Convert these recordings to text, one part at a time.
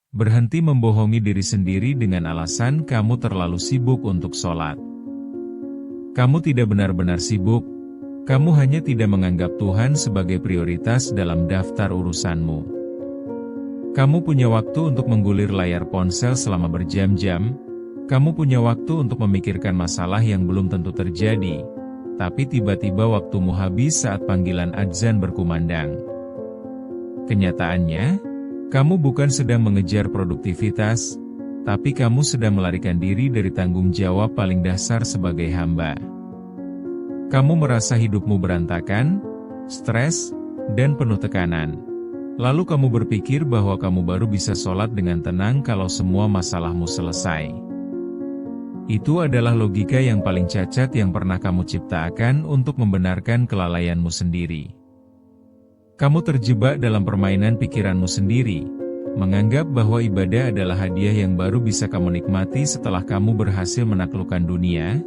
Berhenti membohongi diri sendiri dengan alasan kamu terlalu sibuk untuk sholat. Kamu tidak benar-benar sibuk, kamu hanya tidak menganggap Tuhan sebagai prioritas dalam daftar urusanmu. Kamu punya waktu untuk menggulir layar ponsel selama berjam-jam, kamu punya waktu untuk memikirkan masalah yang belum tentu terjadi, tapi tiba-tiba waktumu habis saat panggilan adzan berkumandang. Kenyataannya, kamu bukan sedang mengejar produktivitas, tapi kamu sedang melarikan diri dari tanggung jawab paling dasar sebagai hamba. Kamu merasa hidupmu berantakan, stres, dan penuh tekanan. Lalu kamu berpikir bahwa kamu baru bisa sholat dengan tenang kalau semua masalahmu selesai. Itu adalah logika yang paling cacat yang pernah kamu ciptakan untuk membenarkan kelalaianmu sendiri. Kamu terjebak dalam permainan pikiranmu sendiri, menganggap bahwa ibadah adalah hadiah yang baru bisa kamu nikmati setelah kamu berhasil menaklukkan dunia,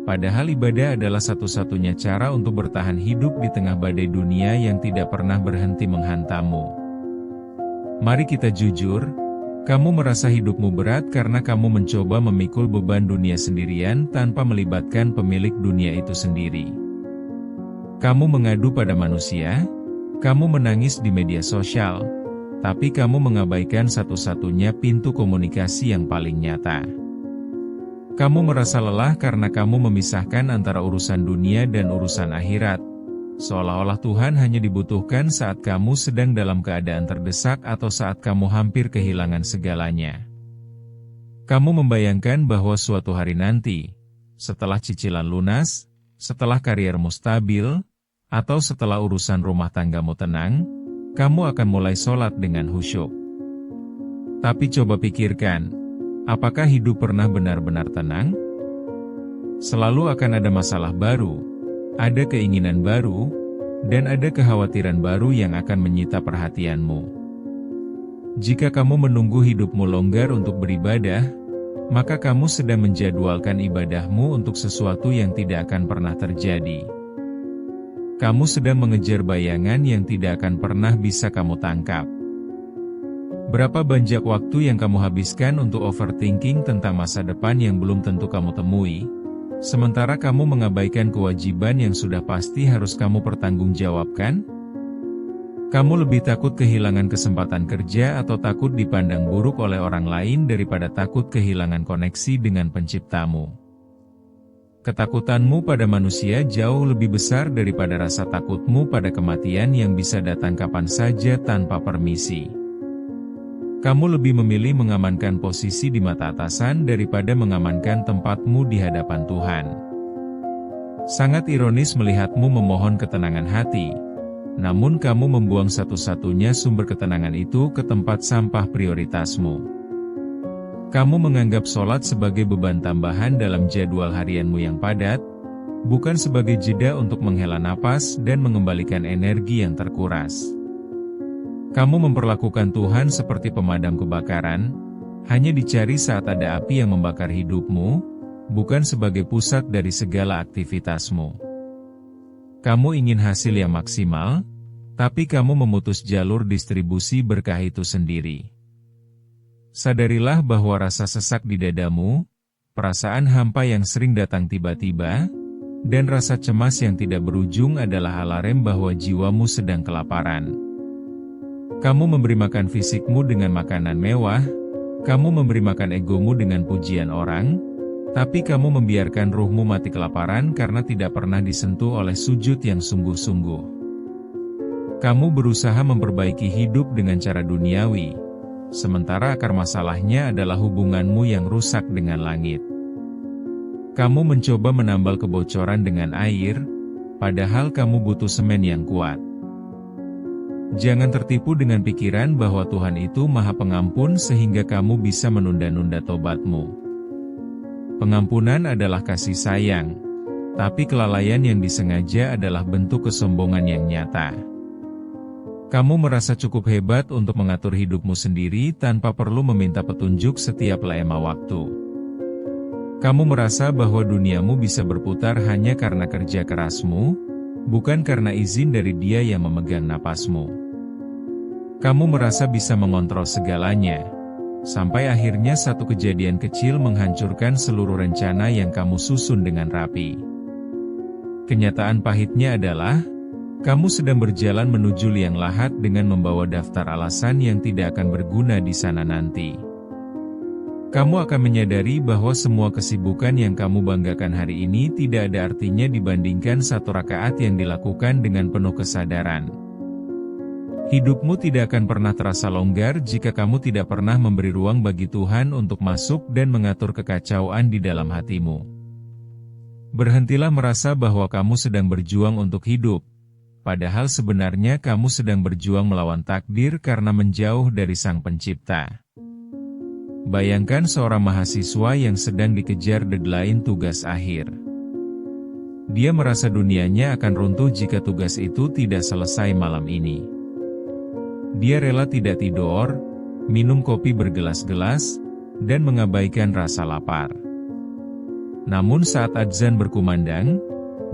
padahal ibadah adalah satu-satunya cara untuk bertahan hidup di tengah badai dunia yang tidak pernah berhenti menghantammu. Mari kita jujur, kamu merasa hidupmu berat karena kamu mencoba memikul beban dunia sendirian tanpa melibatkan pemilik dunia itu sendiri. Kamu mengadu pada manusia, kamu menangis di media sosial, tapi kamu mengabaikan satu-satunya pintu komunikasi yang paling nyata. Kamu merasa lelah karena kamu memisahkan antara urusan dunia dan urusan akhirat, seolah-olah Tuhan hanya dibutuhkan saat kamu sedang dalam keadaan terdesak atau saat kamu hampir kehilangan segalanya. Kamu membayangkan bahwa suatu hari nanti, setelah cicilan lunas, setelah kariermu stabil, atau setelah urusan rumah tanggamu tenang, kamu akan mulai sholat dengan khusyuk. Tapi coba pikirkan, apakah hidup pernah benar-benar tenang? Selalu akan ada masalah baru, ada keinginan baru, dan ada kekhawatiran baru yang akan menyita perhatianmu. Jika kamu menunggu hidupmu longgar untuk beribadah, maka kamu sedang menjadwalkan ibadahmu untuk sesuatu yang tidak akan pernah terjadi. Kamu sedang mengejar bayangan yang tidak akan pernah bisa kamu tangkap. Berapa banyak waktu yang kamu habiskan untuk overthinking tentang masa depan yang belum tentu kamu temui, sementara kamu mengabaikan kewajiban yang sudah pasti harus kamu pertanggungjawabkan? Kamu lebih takut kehilangan kesempatan kerja atau takut dipandang buruk oleh orang lain daripada takut kehilangan koneksi dengan penciptamu. Ketakutanmu pada manusia jauh lebih besar daripada rasa takutmu pada kematian yang bisa datang kapan saja tanpa permisi. Kamu lebih memilih mengamankan posisi di mata atasan daripada mengamankan tempatmu di hadapan Tuhan. Sangat ironis melihatmu memohon ketenangan hati, namun kamu membuang satu-satunya sumber ketenangan itu ke tempat sampah prioritasmu. Kamu menganggap sholat sebagai beban tambahan dalam jadwal harianmu yang padat, bukan sebagai jeda untuk menghela napas dan mengembalikan energi yang terkuras. Kamu memperlakukan Tuhan seperti pemadam kebakaran, hanya dicari saat ada api yang membakar hidupmu, bukan sebagai pusat dari segala aktivitasmu. Kamu ingin hasil yang maksimal, tapi kamu memutus jalur distribusi berkah itu sendiri. Sadarilah bahwa rasa sesak di dadamu, perasaan hampa yang sering datang tiba-tiba, dan rasa cemas yang tidak berujung adalah alarm bahwa jiwamu sedang kelaparan. Kamu memberi makan fisikmu dengan makanan mewah, kamu memberi makan egomu dengan pujian orang, tapi kamu membiarkan ruhmu mati kelaparan karena tidak pernah disentuh oleh sujud yang sungguh-sungguh. Kamu berusaha memperbaiki hidup dengan cara duniawi, sementara akar masalahnya adalah hubunganmu yang rusak dengan langit. Kamu mencoba menambal kebocoran dengan air, padahal kamu butuh semen yang kuat. Jangan tertipu dengan pikiran bahwa Tuhan itu Maha Pengampun sehingga kamu bisa menunda-nunda tobatmu. Pengampunan adalah kasih sayang, tapi kelalaian yang disengaja adalah bentuk kesombongan yang nyata. Kamu merasa cukup hebat untuk mengatur hidupmu sendiri tanpa perlu meminta petunjuk setiap lema waktu. Kamu merasa bahwa duniamu bisa berputar hanya karena kerja kerasmu, bukan karena izin dari Dia yang memegang napasmu. Kamu merasa bisa mengontrol segalanya, sampai akhirnya satu kejadian kecil menghancurkan seluruh rencana yang kamu susun dengan rapi. Kenyataan pahitnya adalah, kamu sedang berjalan menuju liang lahat dengan membawa daftar alasan yang tidak akan berguna di sana nanti. Kamu akan menyadari bahwa semua kesibukan yang kamu banggakan hari ini tidak ada artinya dibandingkan satu rakaat yang dilakukan dengan penuh kesadaran. Hidupmu tidak akan pernah terasa longgar jika kamu tidak pernah memberi ruang bagi Tuhan untuk masuk dan mengatur kekacauan di dalam hatimu. Berhentilah merasa bahwa kamu sedang berjuang untuk hidup, padahal sebenarnya kamu sedang berjuang melawan takdir karena menjauh dari Sang Pencipta. Bayangkan seorang mahasiswa yang sedang dikejar deadline tugas akhir. Dia merasa dunianya akan runtuh jika tugas itu tidak selesai malam ini. Dia rela tidak tidur, minum kopi bergelas-gelas, dan mengabaikan rasa lapar. Namun saat adzan berkumandang,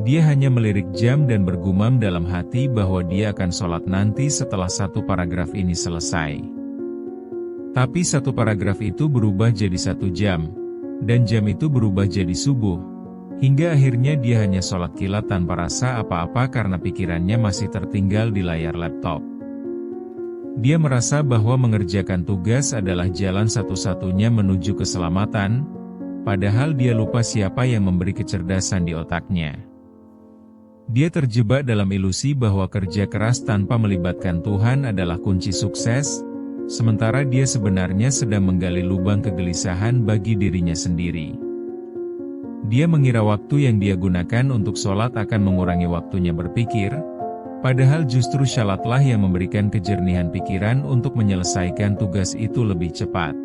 dia hanya melirik jam dan bergumam dalam hati bahwa dia akan sholat nanti setelah satu paragraf ini selesai. Tapi satu paragraf itu berubah jadi 1 jam, dan jam itu berubah jadi subuh, hingga akhirnya dia hanya sholat kilat tanpa rasa apa-apa karena pikirannya masih tertinggal di layar laptop. Dia merasa bahwa mengerjakan tugas adalah jalan satu-satunya menuju keselamatan, padahal dia lupa siapa yang memberi kecerdasan di otaknya. Dia terjebak dalam ilusi bahwa kerja keras tanpa melibatkan Tuhan adalah kunci sukses, sementara dia sebenarnya sedang menggali lubang kegelisahan bagi dirinya sendiri. Dia mengira waktu yang dia gunakan untuk sholat akan mengurangi waktunya berpikir, padahal justru syalatlah yang memberikan kejernihan pikiran untuk menyelesaikan tugas itu lebih cepat.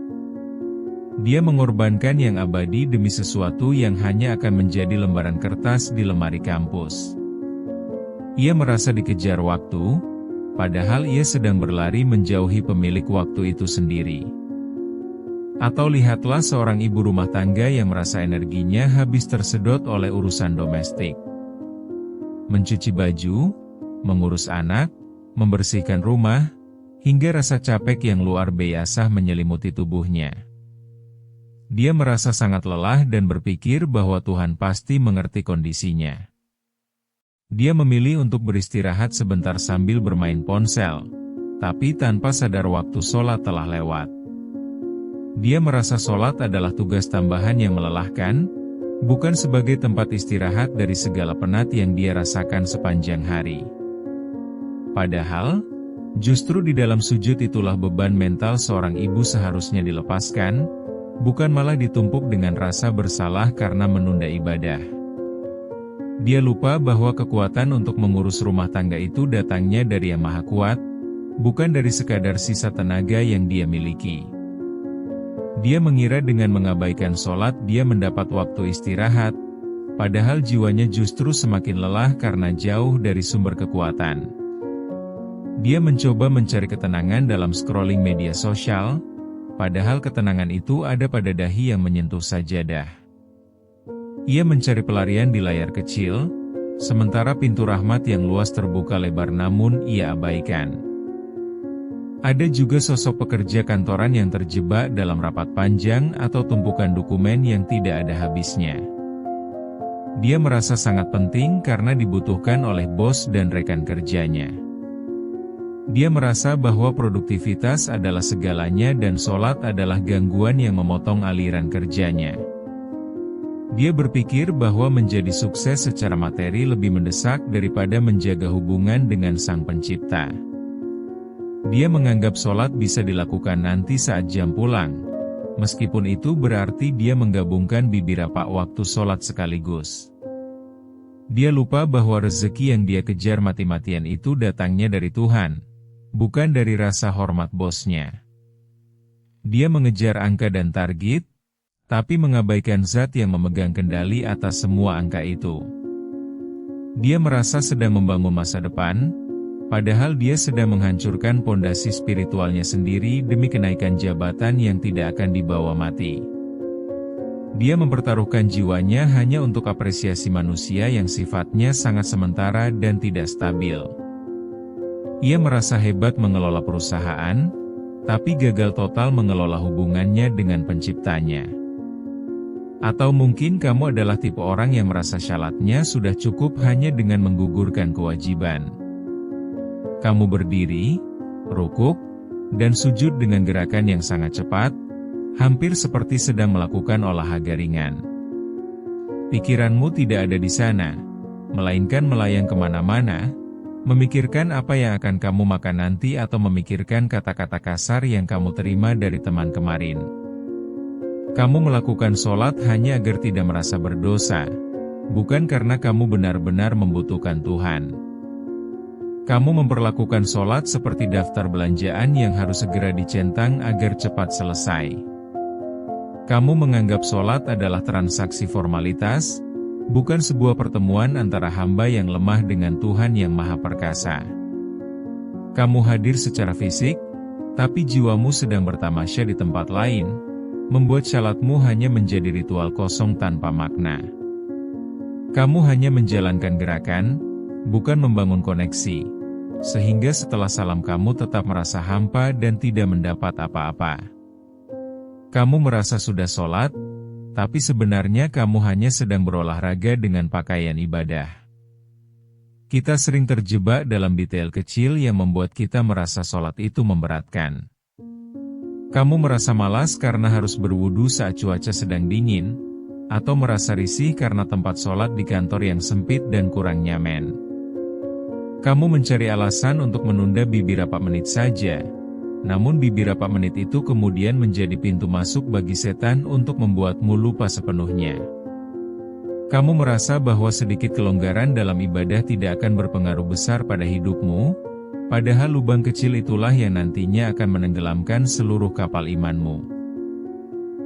Dia mengorbankan yang abadi demi sesuatu yang hanya akan menjadi lembaran kertas di lemari kampus. Ia merasa dikejar waktu, padahal ia sedang berlari menjauhi pemilik waktu itu sendiri. Atau lihatlah seorang ibu rumah tangga yang merasa energinya habis tersedot oleh urusan domestik. Mencuci baju, mengurus anak, membersihkan rumah, hingga rasa capek yang luar biasa menyelimuti tubuhnya. Dia merasa sangat lelah dan berpikir bahwa Tuhan pasti mengerti kondisinya. Dia memilih untuk beristirahat sebentar sambil bermain ponsel, tapi tanpa sadar waktu sholat telah lewat. Dia merasa sholat adalah tugas tambahan yang melelahkan, bukan sebagai tempat istirahat dari segala penat yang dia rasakan sepanjang hari. Padahal, justru di dalam sujud itulah beban mental seorang ibu seharusnya dilepaskan, bukan malah ditumpuk dengan rasa bersalah karena menunda ibadah. Dia lupa bahwa kekuatan untuk mengurus rumah tangga itu datangnya dari Yang Maha Kuat, bukan dari sekadar sisa tenaga yang dia miliki. Dia mengira dengan mengabaikan sholat dia mendapat waktu istirahat, padahal jiwanya justru semakin lelah karena jauh dari sumber kekuatan. Dia mencoba mencari ketenangan dalam scrolling media sosial, padahal ketenangan itu ada pada dahi yang menyentuh sajadah. Ia mencari pelarian di layar kecil, sementara pintu rahmat yang luas terbuka lebar namun ia abaikan. Ada juga sosok pekerja kantoran yang terjebak dalam rapat panjang atau tumpukan dokumen yang tidak ada habisnya. Dia merasa sangat penting karena dibutuhkan oleh bos dan rekan kerjanya. Dia merasa bahwa produktivitas adalah segalanya dan sholat adalah gangguan yang memotong aliran kerjanya. Dia berpikir bahwa menjadi sukses secara materi lebih mendesak daripada menjaga hubungan dengan Sang Pencipta. Dia menganggap sholat bisa dilakukan nanti saat jam pulang, meskipun itu berarti dia menggabungkan beberapa waktu sholat sekaligus. Dia lupa bahwa rezeki yang dia kejar mati-matian itu datangnya dari Tuhan, bukan dari rasa hormat bosnya. Dia mengejar angka dan target, tapi mengabaikan zat yang memegang kendali atas semua angka itu. Dia merasa sedang membangun masa depan, padahal dia sedang menghancurkan pondasi spiritualnya sendiri demi kenaikan jabatan yang tidak akan dibawa mati. Dia mempertaruhkan jiwanya hanya untuk apresiasi manusia yang sifatnya sangat sementara dan tidak stabil. Ia merasa hebat mengelola perusahaan, tapi gagal total mengelola hubungannya dengan penciptanya. Atau mungkin kamu adalah tipe orang yang merasa syalatnya sudah cukup hanya dengan menggugurkan kewajiban. Kamu berdiri, rukuk, dan sujud dengan gerakan yang sangat cepat, hampir seperti sedang melakukan olahraga ringan. Pikiranmu tidak ada di sana, melainkan melayang kemana-mana, memikirkan apa yang akan kamu makan nanti atau memikirkan kata-kata kasar yang kamu terima dari teman kemarin. Kamu melakukan sholat hanya agar tidak merasa berdosa, bukan karena kamu benar-benar membutuhkan Tuhan. Kamu memperlakukan sholat seperti daftar belanjaan yang harus segera dicentang agar cepat selesai. Kamu menganggap sholat adalah transaksi formalitas, bukan sebuah pertemuan antara hamba yang lemah dengan Tuhan yang Maha Perkasa. Kamu hadir secara fisik, tapi jiwamu sedang bertamasya di tempat lain, membuat syalatmu hanya menjadi ritual kosong tanpa makna. Kamu hanya menjalankan gerakan, bukan membangun koneksi, sehingga setelah salam kamu tetap merasa hampa dan tidak mendapat apa-apa. Kamu merasa sudah sholat, tapi sebenarnya kamu hanya sedang berolahraga dengan pakaian ibadah. Kita sering terjebak dalam detail kecil yang membuat kita merasa sholat itu memberatkan. Kamu merasa malas karena harus berwudu saat cuaca sedang dingin, atau merasa risih karena tempat sholat di kantor yang sempit dan kurang nyaman. Kamu mencari alasan untuk menunda beberapa menit saja, namun beberapa menit itu kemudian menjadi pintu masuk bagi setan untuk membuatmu lupa sepenuhnya. Kamu merasa bahwa sedikit kelonggaran dalam ibadah tidak akan berpengaruh besar pada hidupmu, padahal lubang kecil itulah yang nantinya akan menenggelamkan seluruh kapal imanmu.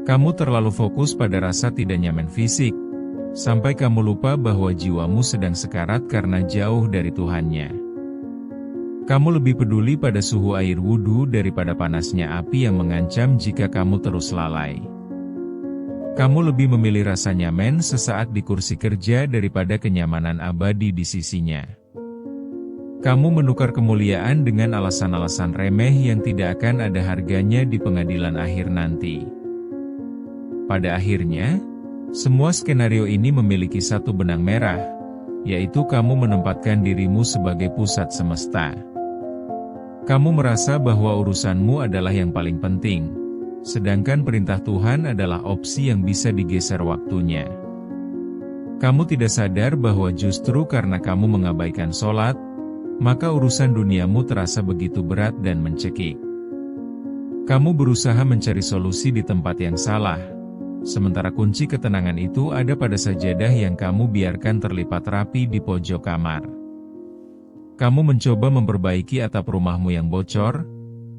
Kamu terlalu fokus pada rasa tidak nyaman fisik, sampai kamu lupa bahwa jiwamu sedang sekarat karena jauh dari Tuhannya. Kamu lebih peduli pada suhu air wudhu daripada panasnya api yang mengancam jika kamu terus lalai. Kamu lebih memilih rasa nyaman sesaat di kursi kerja daripada kenyamanan abadi di sisinya. Kamu menukar kemuliaan dengan alasan-alasan remeh yang tidak akan ada harganya di pengadilan akhir nanti. Pada akhirnya, semua skenario ini memiliki satu benang merah, yaitu kamu menempatkan dirimu sebagai pusat semesta. Kamu merasa bahwa urusanmu adalah yang paling penting, sedangkan perintah Tuhan adalah opsi yang bisa digeser waktunya. Kamu tidak sadar bahwa justru karena kamu mengabaikan sholat, maka urusan duniamu terasa begitu berat dan mencekik. Kamu berusaha mencari solusi di tempat yang salah, sementara kunci ketenangan itu ada pada sajadah yang kamu biarkan terlipat rapi di pojok kamar. Kamu mencoba memperbaiki atap rumahmu yang bocor,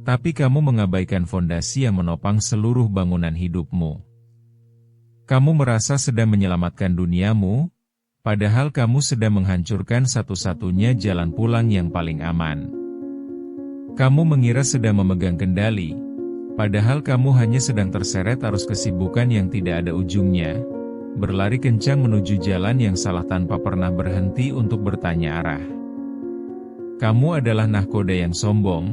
tapi kamu mengabaikan fondasi yang menopang seluruh bangunan hidupmu. Kamu merasa sedang menyelamatkan duniamu, padahal kamu sedang menghancurkan satu-satunya jalan pulang yang paling aman. Kamu mengira sedang memegang kendali, padahal kamu hanya sedang terseret arus kesibukan yang tidak ada ujungnya, berlari kencang menuju jalan yang salah tanpa pernah berhenti untuk bertanya arah. Kamu adalah nahkoda yang sombong,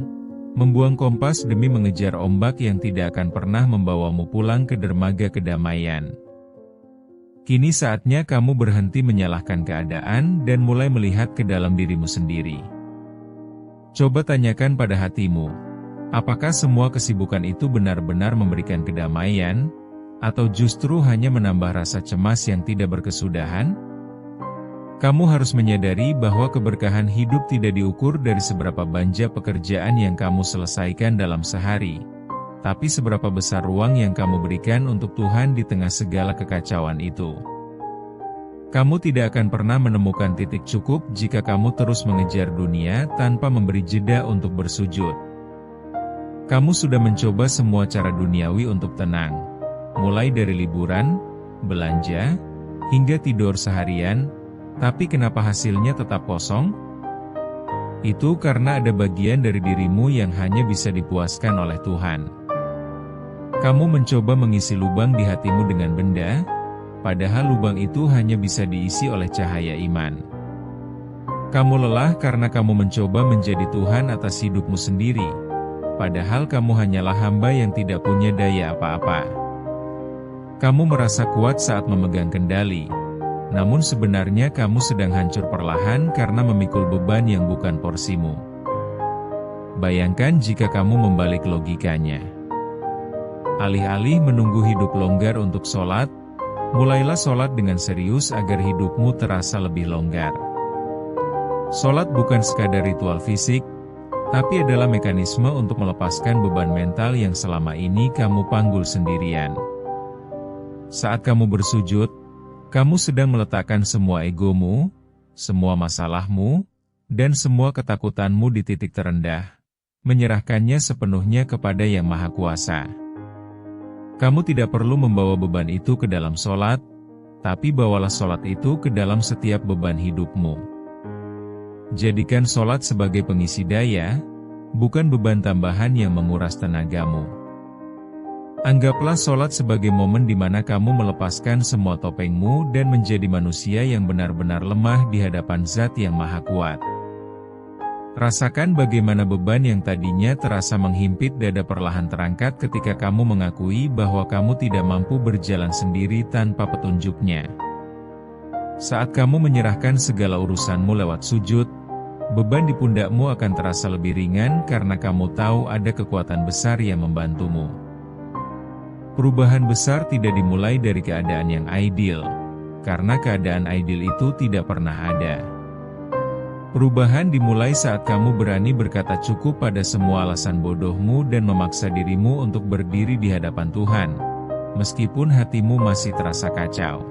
membuang kompas demi mengejar ombak yang tidak akan pernah membawamu pulang ke dermaga kedamaian. Kini saatnya kamu berhenti menyalahkan keadaan dan mulai melihat ke dalam dirimu sendiri. Coba tanyakan pada hatimu, apakah semua kesibukan itu benar-benar memberikan kedamaian, atau justru hanya menambah rasa cemas yang tidak berkesudahan? Kamu harus menyadari bahwa keberkahan hidup tidak diukur dari seberapa banyak pekerjaan yang kamu selesaikan dalam sehari, tapi seberapa besar ruang yang kamu berikan untuk Tuhan di tengah segala kekacauan itu. Kamu tidak akan pernah menemukan titik cukup jika kamu terus mengejar dunia tanpa memberi jeda untuk bersujud. Kamu sudah mencoba semua cara duniawi untuk tenang, mulai dari liburan, belanja, hingga tidur seharian, tapi kenapa hasilnya tetap kosong? Itu karena ada bagian dari dirimu yang hanya bisa dipuaskan oleh Tuhan. Kamu mencoba mengisi lubang di hatimu dengan benda, padahal lubang itu hanya bisa diisi oleh cahaya iman. Kamu lelah karena kamu mencoba menjadi Tuhan atas hidupmu sendiri, padahal kamu hanyalah hamba yang tidak punya daya apa-apa. Kamu merasa kuat saat memegang kendali, namun sebenarnya kamu sedang hancur perlahan karena memikul beban yang bukan porsimu. Bayangkan jika kamu membalik logikanya. Alih-alih menunggu hidup longgar untuk sholat, mulailah sholat dengan serius agar hidupmu terasa lebih longgar. Sholat bukan sekadar ritual fisik, tapi adalah mekanisme untuk melepaskan beban mental yang selama ini kamu panggul sendirian. Saat kamu bersujud, kamu sedang meletakkan semua egomu, semua masalahmu, dan semua ketakutanmu di titik terendah, menyerahkannya sepenuhnya kepada Yang Maha Kuasa. Kamu tidak perlu membawa beban itu ke dalam sholat, tapi bawalah sholat itu ke dalam setiap beban hidupmu. Jadikan sholat sebagai pengisi daya, bukan beban tambahan yang menguras tenagamu. Anggaplah sholat sebagai momen di mana kamu melepaskan semua topengmu dan menjadi manusia yang benar-benar lemah di hadapan Zat yang Maha Kuat. Rasakan bagaimana beban yang tadinya terasa menghimpit dada perlahan terangkat ketika kamu mengakui bahwa kamu tidak mampu berjalan sendiri tanpa petunjuknya. Saat kamu menyerahkan segala urusanmu lewat sujud, beban di pundakmu akan terasa lebih ringan karena kamu tahu ada kekuatan besar yang membantumu. Perubahan besar tidak dimulai dari keadaan yang ideal, karena keadaan ideal itu tidak pernah ada. Perubahan dimulai saat kamu berani berkata cukup pada semua alasan bodohmu dan memaksa dirimu untuk berdiri di hadapan Tuhan, meskipun hatimu masih terasa kacau.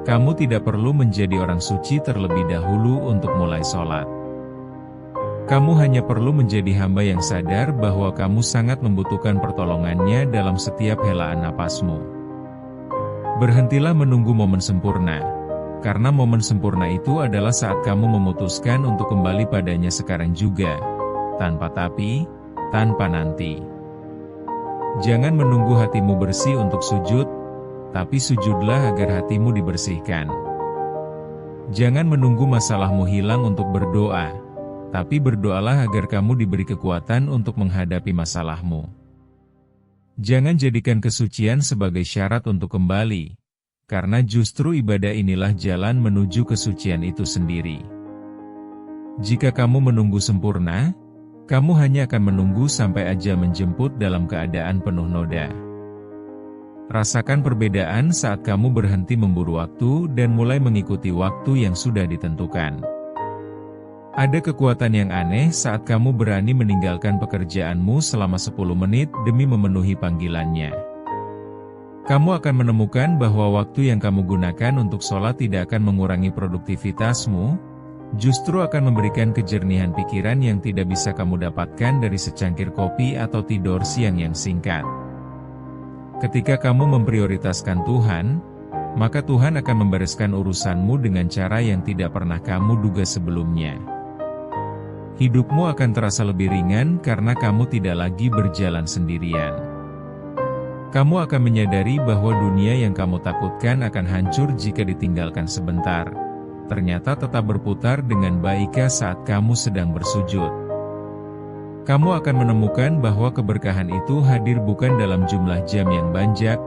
Kamu tidak perlu menjadi orang suci terlebih dahulu untuk mulai sholat. Kamu hanya perlu menjadi hamba yang sadar bahwa kamu sangat membutuhkan pertolongannya dalam setiap helaan napasmu. Berhentilah menunggu momen sempurna, karena momen sempurna itu adalah saat kamu memutuskan untuk kembali padanya sekarang juga, tanpa tapi, tanpa nanti. Jangan menunggu hatimu bersih untuk sujud, tapi sujudlah agar hatimu dibersihkan. Jangan menunggu masalahmu hilang untuk berdoa, tapi berdoalah agar kamu diberi kekuatan untuk menghadapi masalahmu. Jangan jadikan kesucian sebagai syarat untuk kembali, karena justru ibadah inilah jalan menuju kesucian itu sendiri. Jika kamu menunggu sempurna, kamu hanya akan menunggu sampai ajal menjemput dalam keadaan penuh noda. Rasakan perbedaan saat kamu berhenti memburu waktu dan mulai mengikuti waktu yang sudah ditentukan. Ada kekuatan yang aneh saat kamu berani meninggalkan pekerjaanmu selama 10 menit demi memenuhi panggilannya. Kamu akan menemukan bahwa waktu yang kamu gunakan untuk sholat tidak akan mengurangi produktivitasmu, justru akan memberikan kejernihan pikiran yang tidak bisa kamu dapatkan dari secangkir kopi atau tidur siang yang singkat. Ketika kamu memprioritaskan Tuhan, maka Tuhan akan membereskan urusanmu dengan cara yang tidak pernah kamu duga sebelumnya. Hidupmu akan terasa lebih ringan karena kamu tidak lagi berjalan sendirian. Kamu akan menyadari bahwa dunia yang kamu takutkan akan hancur jika ditinggalkan sebentar, ternyata tetap berputar dengan baik saat kamu sedang bersujud. Kamu akan menemukan bahwa keberkahan itu hadir bukan dalam jumlah jam yang banyak,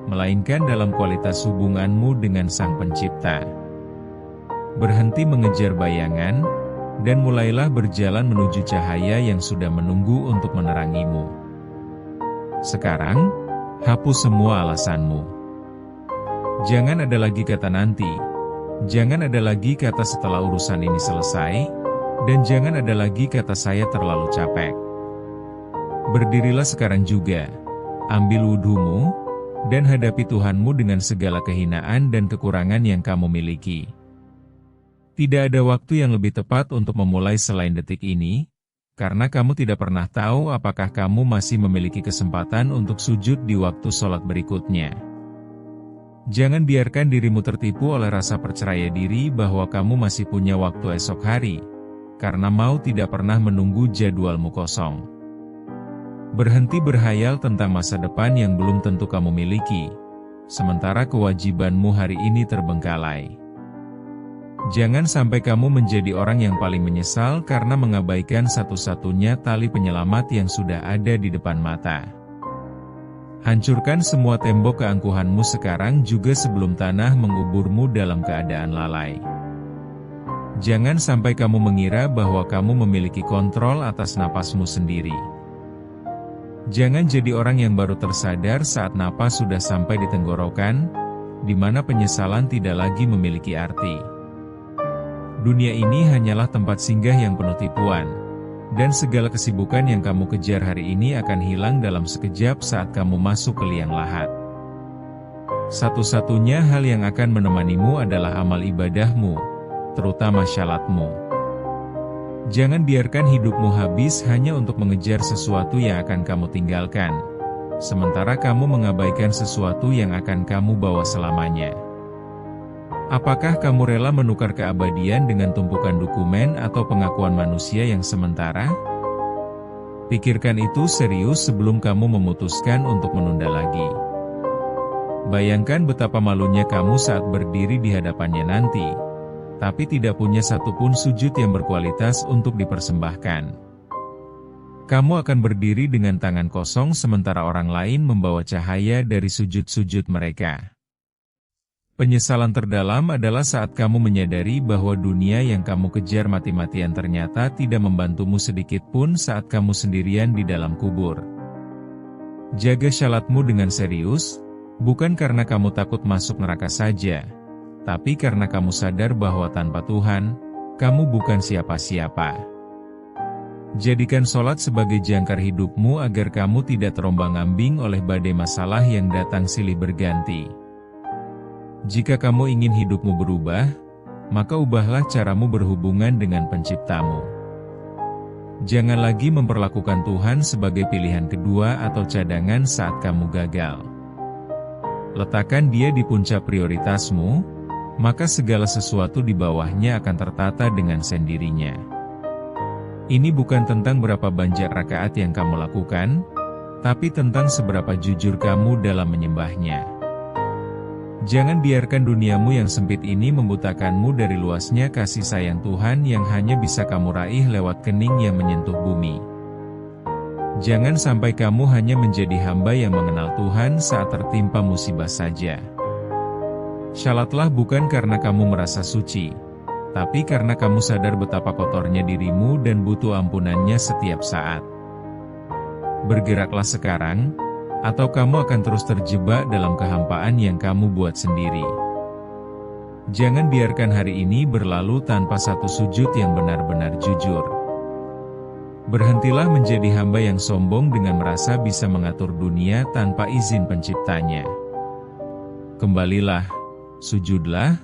melainkan dalam kualitas hubunganmu dengan Sang Pencipta. Berhenti mengejar bayangan, dan mulailah berjalan menuju cahaya yang sudah menunggu untuk menerangimu. Sekarang, hapus semua alasanmu. Jangan ada lagi kata nanti, jangan ada lagi kata setelah urusan ini selesai, dan jangan ada lagi kata saya terlalu capek. Berdirilah sekarang juga, ambil wudhumu, dan hadapi Tuhanmu dengan segala kehinaan dan kekurangan yang kamu miliki. Tidak ada waktu yang lebih tepat untuk memulai selain detik ini, karena kamu tidak pernah tahu apakah kamu masih memiliki kesempatan untuk sujud di waktu sholat berikutnya. Jangan biarkan dirimu tertipu oleh rasa percaya diri bahwa kamu masih punya waktu esok hari, karena mau tidak pernah menunggu jadwalmu kosong. Berhenti berhayal tentang masa depan yang belum tentu kamu miliki, sementara kewajibanmu hari ini terbengkalai. Jangan sampai kamu menjadi orang yang paling menyesal karena mengabaikan satu-satunya tali penyelamat yang sudah ada di depan mata. Hancurkan semua tembok keangkuhanmu sekarang juga sebelum tanah menguburmu dalam keadaan lalai. Jangan sampai kamu mengira bahwa kamu memiliki kontrol atas napasmu sendiri. Jangan jadi orang yang baru tersadar saat napas sudah sampai di tenggorokan, di mana penyesalan tidak lagi memiliki arti. Dunia ini hanyalah tempat singgah yang penuh tipuan, dan segala kesibukan yang kamu kejar hari ini akan hilang dalam sekejap saat kamu masuk ke liang lahat. Satu-satunya hal yang akan menemanimu adalah amal ibadahmu, terutama syalatmu. Jangan biarkan hidupmu habis hanya untuk mengejar sesuatu yang akan kamu tinggalkan, sementara kamu mengabaikan sesuatu yang akan kamu bawa selamanya. Apakah kamu rela menukar keabadian dengan tumpukan dokumen atau pengakuan manusia yang sementara? Pikirkan itu serius sebelum kamu memutuskan untuk menunda lagi. Bayangkan betapa malunya kamu saat berdiri di hadapannya nanti, tapi tidak punya satupun sujud yang berkualitas untuk dipersembahkan. Kamu akan berdiri dengan tangan kosong sementara orang lain membawa cahaya dari sujud-sujud mereka. Penyesalan terdalam adalah saat kamu menyadari bahwa dunia yang kamu kejar mati-matian ternyata tidak membantumu sedikit pun saat kamu sendirian di dalam kubur. Jaga syalatmu dengan serius, bukan karena kamu takut masuk neraka saja, tapi karena kamu sadar bahwa tanpa Tuhan, kamu bukan siapa-siapa. Jadikan sholat sebagai jangkar hidupmu agar kamu tidak terombang-ambing oleh badai masalah yang datang silih berganti. Jika kamu ingin hidupmu berubah, maka ubahlah caramu berhubungan dengan Penciptamu. Jangan lagi memperlakukan Tuhan sebagai pilihan kedua atau cadangan saat kamu gagal. Letakkan Dia di puncak prioritasmu, maka segala sesuatu di bawahnya akan tertata dengan sendirinya. Ini bukan tentang berapa banyak rakaat yang kamu lakukan, tapi tentang seberapa jujur kamu dalam menyembahnya. Jangan biarkan duniamu yang sempit ini membutakanmu dari luasnya kasih sayang Tuhan yang hanya bisa kamu raih lewat kening yang menyentuh bumi. Jangan sampai kamu hanya menjadi hamba yang mengenal Tuhan saat tertimpa musibah saja. Syalatlah bukan karena kamu merasa suci, tapi karena kamu sadar betapa kotornya dirimu dan butuh ampunannya setiap saat. Bergeraklah sekarang, atau kamu akan terus terjebak dalam kehampaan yang kamu buat sendiri. Jangan biarkan hari ini berlalu tanpa satu sujud yang benar-benar jujur. Berhentilah menjadi hamba yang sombong dengan merasa bisa mengatur dunia tanpa izin penciptanya. Kembalilah, sujudlah,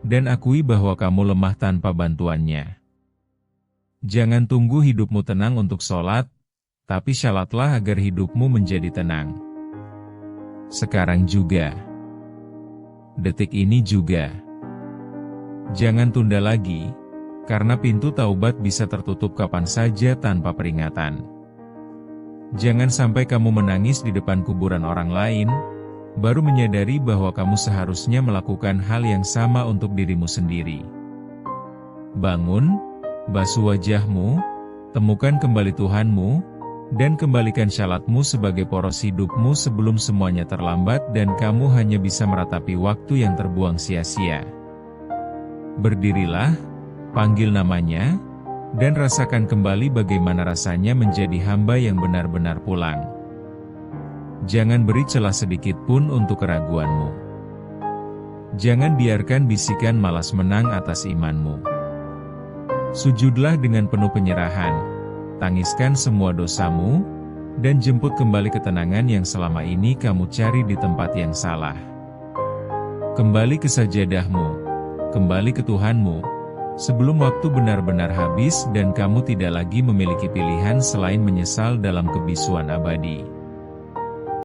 dan akui bahwa kamu lemah tanpa bantuannya. Jangan tunggu hidupmu tenang untuk sholat, tapi syalatlah agar hidupmu menjadi tenang. Sekarang juga. Detik ini juga. Jangan tunda lagi, karena pintu taubat bisa tertutup kapan saja tanpa peringatan. Jangan sampai kamu menangis di depan kuburan orang lain, baru menyadari bahwa kamu seharusnya melakukan hal yang sama untuk dirimu sendiri. Bangun, basuh wajahmu, temukan kembali Tuhanmu, dan kembalikan syalatmu sebagai poros hidupmu sebelum semuanya terlambat dan kamu hanya bisa meratapi waktu yang terbuang sia-sia. Berdirilah, panggil namanya, dan rasakan kembali bagaimana rasanya menjadi hamba yang benar-benar pulang. Jangan beri celah sedikit pun untuk keraguanmu. Jangan biarkan bisikan malas menang atas imanmu. Sujudlah dengan penuh penyerahan, tangiskan semua dosamu, dan jemput kembali ketenangan yang selama ini kamu cari di tempat yang salah. Kembali ke sajadahmu, kembali ke Tuhanmu, sebelum waktu benar-benar habis dan kamu tidak lagi memiliki pilihan selain menyesal dalam kebisuan abadi.